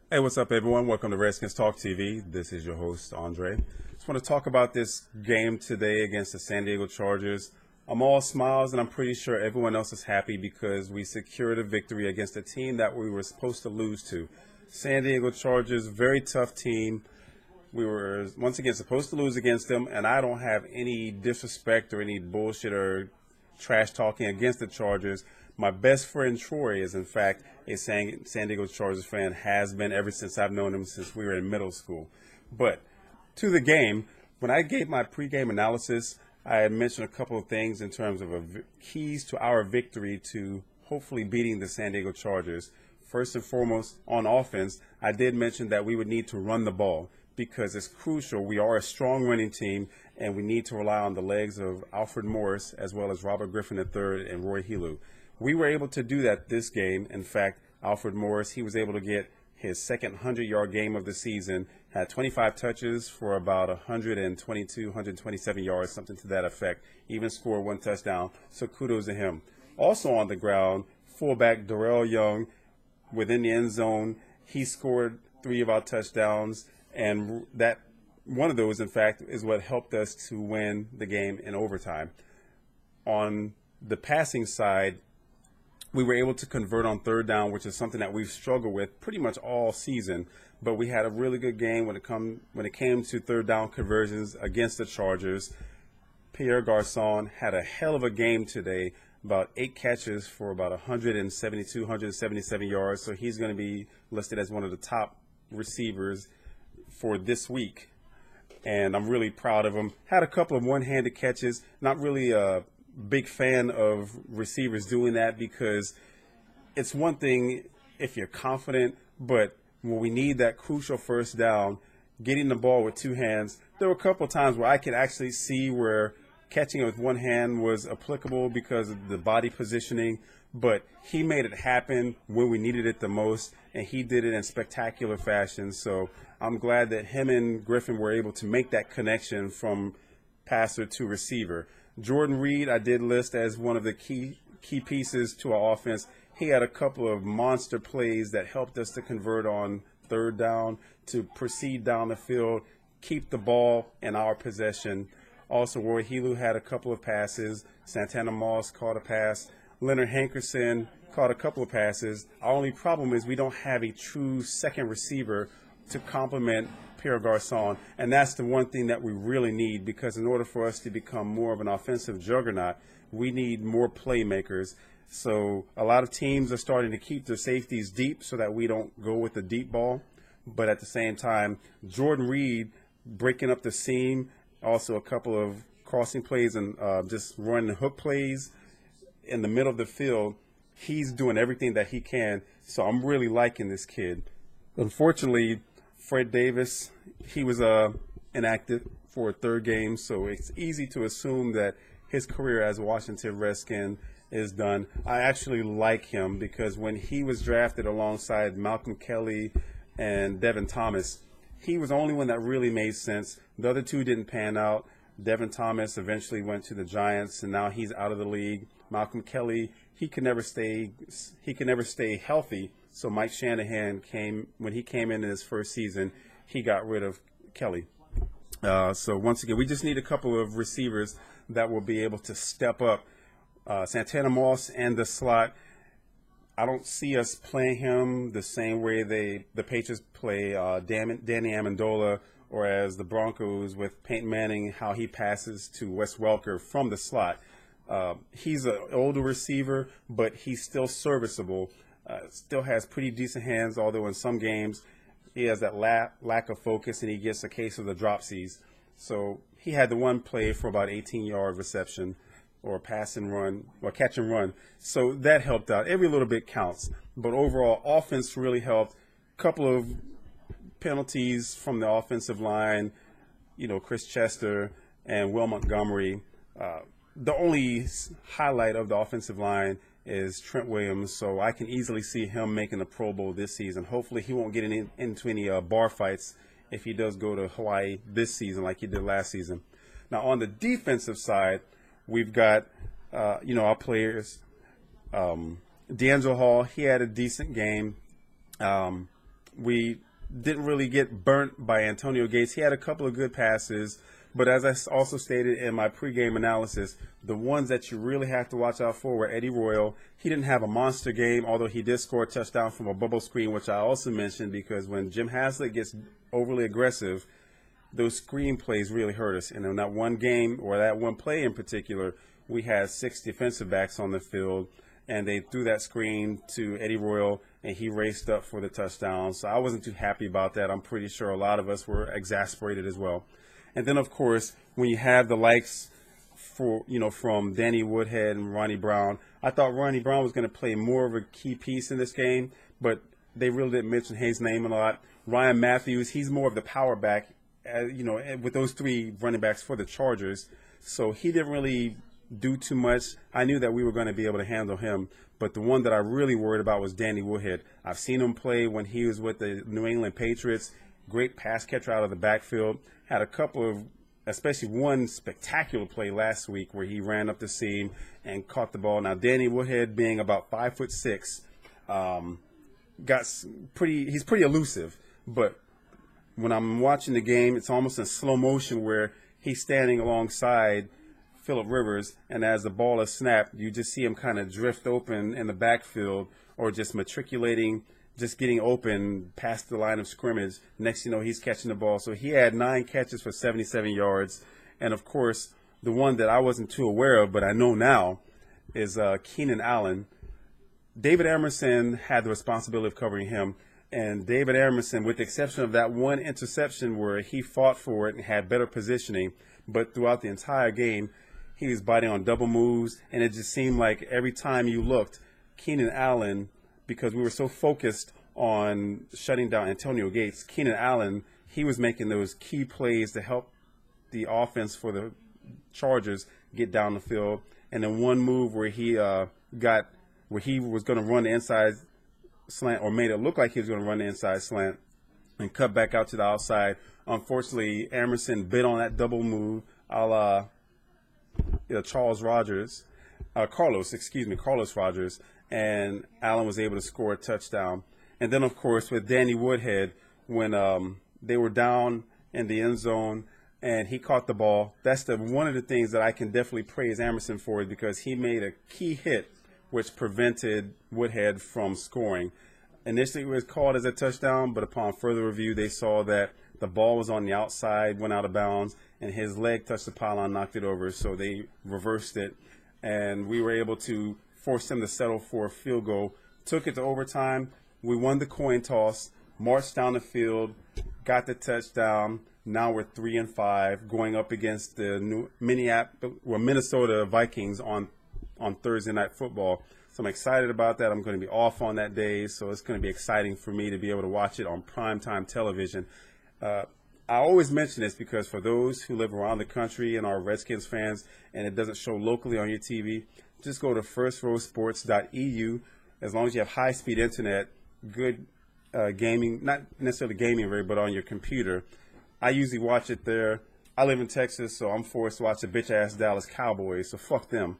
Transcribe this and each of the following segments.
Hey, what's up, everyone? Welcome to Redskins Talk TV. This is your host, Andre. Just want to talk about this game today against the San Diego Chargers. I'm all smiles, and I'm pretty sure everyone else is happy because we secured a victory against a team that we were supposed to lose to. San Diego Chargers, very tough team. We were, once again, supposed to lose against them, and I don't have any disrespect or any bullshit or trash talking against the Chargers. My best friend Troy is, in fact, a San Diego Chargers fan, has been ever since I've known him since we were in middle school. But to the game, when I gave my pregame analysis, I had mentioned a couple of things in terms of keys to our victory to hopefully beating the San Diego Chargers. First and foremost, on offense, I did mention that we would need to run the ball because it's crucial. We are a strong running team, and we need to rely on the legs of Alfred Morris as well as Robert Griffin III and Roy Helu. We were able to do that this game. In fact, Alfred Morris, he was able to get his second 100-yard game of the season, had 25 touches for about 122, 127 yards, something to that effect, even scored one touchdown. So kudos to him. Also on the ground, fullback Darrell Young within the end zone, he scored 3 of our touchdowns, and that one of those, in fact, is what helped us to win the game in overtime. On the passing side, we were able to convert on third down, which is something that we've struggled with pretty much all season. But we had a really good game when it came to third down conversions against the Chargers. Pierre Garçon had a hell of a game today, about 8 catches for about 172, 177 yards. So he's going to be listed as one of the top receivers for this week. And I'm really proud of him. Had a couple of one-handed catches, not really big fan of receivers doing that because it's one thing if you're confident, but when we need that crucial first down, getting the ball with 2 hands, there were a couple of times where I could actually see where catching it with one hand was applicable because of the body positioning, but he made it happen when we needed it the most, and he did it in spectacular fashion. So I'm glad that him and Griffin were able to make that connection from passer to receiver. Jordan Reed, I did list as one of the key pieces to our offense. He had a couple of monster plays that helped us to convert on third down, to proceed down the field, keep the ball in our possession. Also, Roy Helu had a couple of passes. Santana Moss caught a pass. Leonard Hankerson caught a couple of passes. Our only problem is we don't have a true second receiver to complement Pierre Garçon, and that's the one thing that we really need, because in order for us to become more of an offensive juggernaut, we need more playmakers. So a lot of teams are starting to keep their safeties deep so that we don't go with the deep ball, but at the same time, Jordan Reed breaking up the seam, also a couple of crossing plays and just running hook plays in the middle of the field. He's doing everything that he can, so I'm really liking this kid. Unfortunately, Fred Davis, he was inactive for a third game, so it's easy to assume that his career as a Washington Redskin is done. I actually like him because when he was drafted alongside Malcolm Kelly and Devin Thomas, he was the only one that really made sense. The other two didn't pan out. Devin Thomas eventually went to the Giants, and now he's out of the league. Malcolm Kelly, he could never stay healthy. So Mike Shanahan when he came in his first season, he got rid of Kelly. So once again, we just need a couple of receivers that will be able to step up. Santana Moss and the slot, I don't see us playing him the same way the Patriots play Danny Amendola, or as the Broncos with Peyton Manning, how he passes to Wes Welker from the slot. He's an older receiver, but he's still serviceable. Still has pretty decent hands, although in some games he has that lack of focus and he gets a case of the dropsies. So he had the one play for about 18-yard reception or pass and run or catch and run. So that helped out. Every little bit counts. But overall, offense really helped. Couple of penalties from the offensive line, Chris Chester and Will Montgomery. The only highlight of the offensive line is Trent Williams, so I can easily see him making the Pro Bowl this season. Hopefully he won't get into any bar fights if he does go to Hawaii this season like he did last season. Now, on the defensive side, we've got, our players. D'Angelo Hall, he had a decent game. we didn't really get burnt by Antonio Gates. He had a couple of good passes, but as I also stated in my pregame analysis, the ones that you really have to watch out for were Eddie Royal. He didn't have a monster game, although he did score a touchdown from a bubble screen, which I also mentioned, because when Jim Haslett gets overly aggressive, those screen plays really hurt us. And in that one game, or that one play in particular, we had 6 defensive backs on the field, and they threw that screen to Eddie Royal, and he raced up for the touchdown. So I wasn't too happy about that. I'm pretty sure a lot of us were exasperated as well. And then, of course, when you have the likes from Danny Woodhead and Ronnie Brown, I thought Ronnie Brown was going to play more of a key piece in this game, but they really didn't mention his name a lot. Ryan Matthews, he's more of the power back, with those 3 running backs for the Chargers. So he didn't really do too much. I knew that we were going to be able to handle him, but the one that I really worried about was Danny Woodhead. I've seen him play when he was with the New England Patriots. Great pass catcher out of the backfield. Had a couple of, especially one spectacular play last week where he ran up the seam and caught the ball. Now, Danny Woodhead, being about 5'6", he's pretty elusive. But when I'm watching the game, it's almost in slow motion where he's standing alongside Phillip Rivers, and as the ball is snapped, you just see him kind of drift open in the backfield, or just matriculating, just getting open past the line of scrimmage. Next you know, he's catching the ball. So he had 9 catches for 77 yards. And, of course, the one that I wasn't too aware of, but I know now, is Keenan Allen. David Emerson had the responsibility of covering him. And David Emerson, with the exception of that one interception where he fought for it and had better positioning, but throughout the entire game, he was biting on double moves, and it just seemed like every time you looked, Keenan Allen, because we were so focused on shutting down Antonio Gates, Keenan Allen, he was making those key plays to help the offense for the Chargers get down the field. And then one move where he was going to run the inside slant, or made it look like he was going to run the inside slant and cut back out to the outside. Unfortunately, Emerson bit on that double move, Carlos Rogers, and Allen was able to score a touchdown. And then, of course, with Danny Woodhead, when they were down in the end zone and he caught the ball, that's one of the things that I can definitely praise Emerson for, because he made a key hit which prevented Woodhead from scoring. Initially, it was called as a touchdown, but upon further review, they saw that the ball was on the outside, went out of bounds, and his leg touched the pylon, knocked it over, so they reversed it, and we were able to force him to settle for a field goal. Took it to overtime. We won the coin toss, marched down the field, got the touchdown. Now we're 3-5, going up against the Minnesota Vikings on Thursday Night Football. So I'm excited about that. I'm going to be off on that day, so it's going to be exciting for me to be able to watch it on primetime television. I always mention this because for those who live around the country and are Redskins fans and it doesn't show locally on your TV, just go to firstrowsports.eu. As long as you have high-speed internet, good gaming, not necessarily gaming rig, but on your computer. I usually watch it there. I live in Texas, so I'm forced to watch the bitch-ass Dallas Cowboys, so fuck them.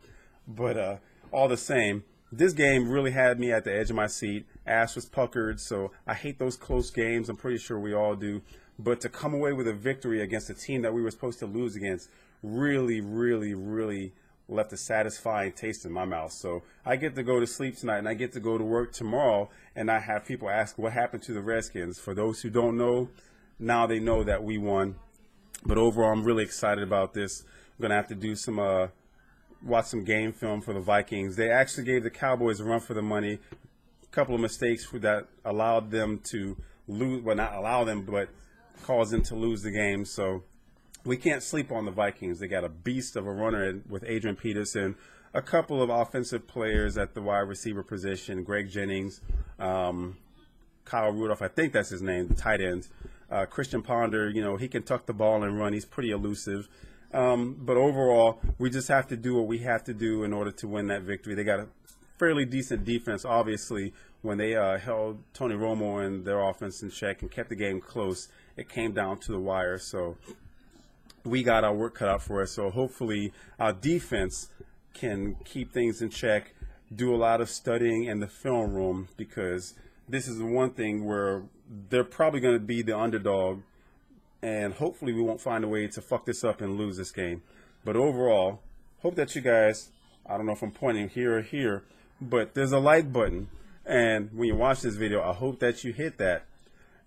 But all the same, this game really had me at the edge of my seat. Ass was puckered, so I hate those close games. I'm pretty sure we all do. But to come away with a victory against a team that we were supposed to lose against really, really, really left a satisfying taste in my mouth. So I get to go to sleep tonight, and I get to go to work tomorrow, and I have people ask what happened to the Redskins. For those who don't know, now they know that we won. But overall, I'm really excited about this. I'm going to have to do some watch some game film for the Vikings. They actually gave the Cowboys a run for the money. A couple of mistakes that allowed them to lose. Well, not allow them, but caused them to lose the game. So we can't sleep on the Vikings. They got a beast of a runner with Adrian Peterson, a couple of offensive players at the wide receiver position, Greg Jennings, Kyle Rudolph, I think that's his name, the tight end. Christian Ponder, he can tuck the ball and run. He's pretty elusive. But overall, we just have to do what we have to do in order to win that victory. They got a fairly decent defense, obviously. When they held Tony Romo and their offense in check and kept the game close, it came down to the wire. So we got our work cut out for us. So hopefully our defense can keep things in check, do a lot of studying in the film room, because this is the one thing where they're probably going to be the underdog, and hopefully we won't find a way to fuck this up and lose this game. But overall, hope that you guys, I don't know if I'm pointing here or here, but there's a like button. And when you watch this video, I hope that you hit that.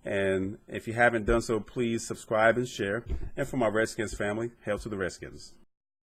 And if you haven't done so, please subscribe and share. And for my Redskins family, hail to the Redskins.